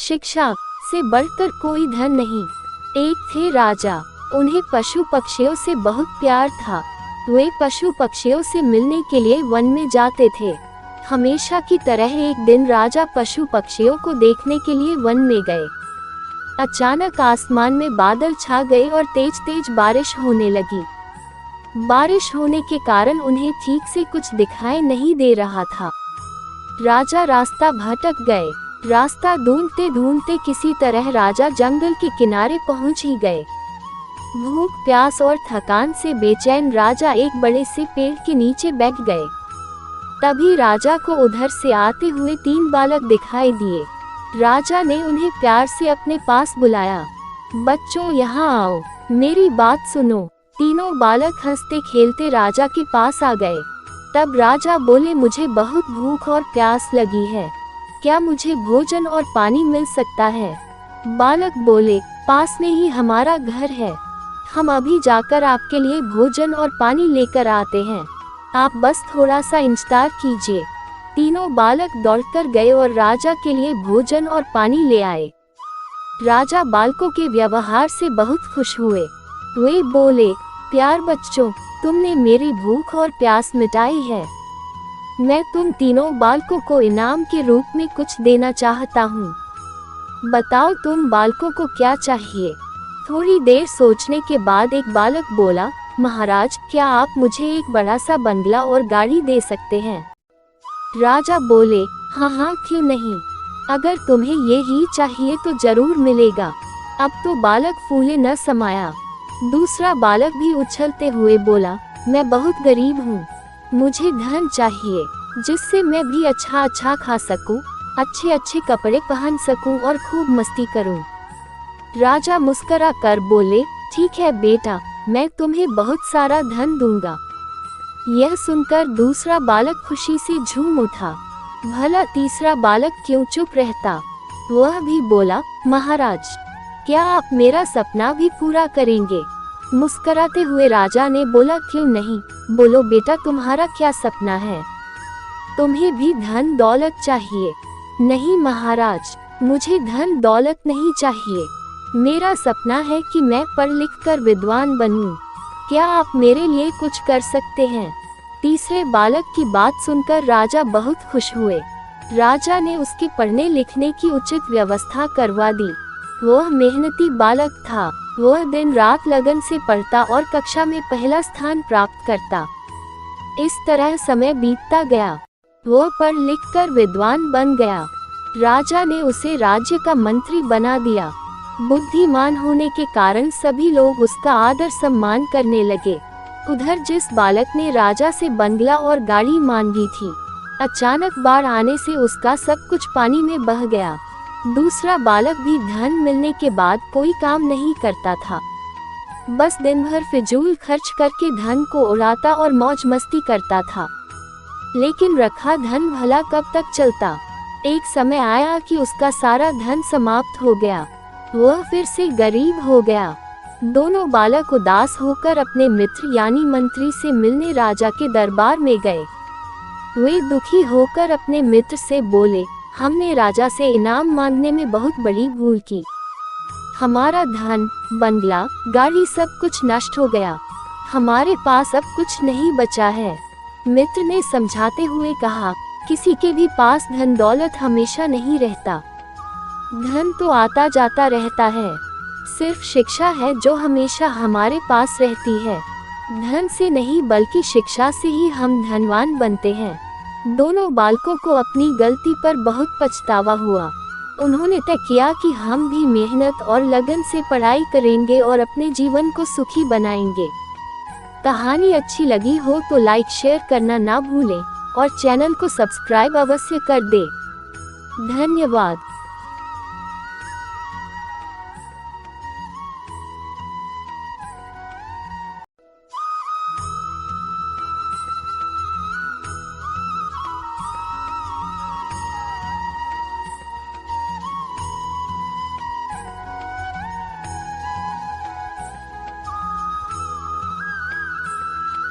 शिक्षा से बढ़कर कोई धन नहीं। एक थे राजा, उन्हें पशु पक्षियों से बहुत प्यार था। वे पशु पक्षियों से मिलने के लिए वन में जाते थे। हमेशा की तरह एक दिन राजा पशु पक्षियों को देखने के लिए वन में गए। अचानक आसमान में बादल छा गए और तेज तेज बारिश होने लगी। बारिश होने के कारण उन्हें ठीक से कुछ दिखाई नहीं दे रहा था। राजा रास्ता भटक गए। रास्ता ढूंढते ढूंढते किसी तरह राजा जंगल के किनारे पहुंच ही गए। भूख प्यास और थकान से बेचैन राजा एक बड़े से पेड़ के नीचे बैठ गए। तभी राजा को उधर से आते हुए 3 बालक दिखाई दिए। राजा ने उन्हें प्यार से अपने पास बुलाया। बच्चों, यहाँ आओ, मेरी बात सुनो। तीनों बालक हंसते खेलते राजा के पास आ गए। तब राजा बोले, मुझे बहुत भूख और प्यास लगी है, क्या मुझे भोजन और पानी मिल सकता है? बालक बोले, पास में ही हमारा घर है, हम अभी जाकर आपके लिए भोजन और पानी लेकर आते हैं, आप बस थोड़ा सा इंतजार कीजिए। तीनों बालक दौड़कर गए और राजा के लिए भोजन और पानी ले आए। राजा बालकों के व्यवहार से बहुत खुश हुए। वे बोले, प्यार बच्चों, तुमने मेरी भूख और प्यास मिटाई है। मैं तुम तीनों बालकों को इनाम के रूप में कुछ देना चाहता हूँ। बताओ तुम बालकों को क्या चाहिए? थोड़ी देर सोचने के बाद एक बालक बोला, महाराज, क्या आप मुझे एक बड़ा सा बंगला और गाड़ी दे सकते हैं? राजा बोले, हाँ हाँ, क्यों नहीं, अगर तुम्हें ये ही चाहिए तो जरूर मिलेगा। अब तो बालक फूले न समाया। दूसरा बालक भी उछलते हुए बोला, मैं बहुत गरीब हूँ, मुझे धन चाहिए जिससे मैं भी अच्छा खा सकूं, अच्छे अच्छे कपड़े पहन सकूं और खूब मस्ती करूं। राजा मुस्कुरा कर बोले, ठीक है बेटा, मैं तुम्हें बहुत सारा धन दूंगा। यह सुनकर दूसरा बालक खुशी से झूम उठा। भला तीसरा बालक क्यों चुप रहता? वह भी बोला, महाराज, क्या आप मेरा सपना भी पूरा करेंगे? मुस्कुराते हुए राजा ने बोला, क्यों नहीं, बोलो बेटा, तुम्हारा क्या सपना है? तुम्हें भी धन दौलत चाहिए? नहीं महाराज, मुझे धन दौलत नहीं चाहिए, मेरा सपना है कि मैं पढ़ लिख कर विद्वान बनूं। क्या आप मेरे लिए कुछ कर सकते हैं? तीसरे बालक की बात सुनकर राजा बहुत खुश हुए। राजा ने उसके पढ़ने लिखने की उचित व्यवस्था करवा दी। वह मेहनती बालक था। वह दिन रात लगन से पढ़ता और कक्षा में पहला स्थान प्राप्त करता। इस तरह समय बीतता गया। वह पढ़ लिख कर विद्वान बन गया। राजा ने उसे राज्य का मंत्री बना दिया। बुद्धिमान होने के कारण सभी लोग उसका आदर सम्मान करने लगे। उधर जिस बालक ने राजा से बंगला और गाड़ी मांगी थी, अचानक बाढ़ आने से उसका सब कुछ पानी में बह गया। दूसरा बालक भी धन मिलने के बाद कोई काम नहीं करता था, बस दिन भर फिजूल खर्च करके धन को उड़ाता और मौज मस्ती करता था। लेकिन रखा धन भला कब तक चलता? एक समय आया कि उसका सारा धन समाप्त हो गया। वह फिर से गरीब हो गया। दोनों बालक उदास होकर अपने मित्र यानी मंत्री से मिलने राजा के दरबार में गए। वे दुखी होकर अपने मित्र से बोले, हमने राजा से इनाम मांगने में बहुत बड़ी भूल की। हमारा धन, बंगला, गाड़ी सब कुछ नष्ट हो गया। हमारे पास अब कुछ नहीं बचा है। मित्र ने समझाते हुए कहा, किसी के भी पास धन दौलत हमेशा नहीं रहता। धन तो आता जाता रहता है, सिर्फ शिक्षा है जो हमेशा हमारे पास रहती है। धन से नहीं बल्कि शिक्षा से ही हम धनवान बनते हैं। दोनों बालकों को अपनी गलती पर बहुत पछतावा हुआ। उन्होंने तय किया कि हम भी मेहनत और लगन से पढ़ाई करेंगे और अपने जीवन को सुखी बनाएंगे। कहानी अच्छी लगी हो तो लाइक शेयर करना ना भूलें और चैनल को सब्सक्राइब अवश्य कर दें। धन्यवाद।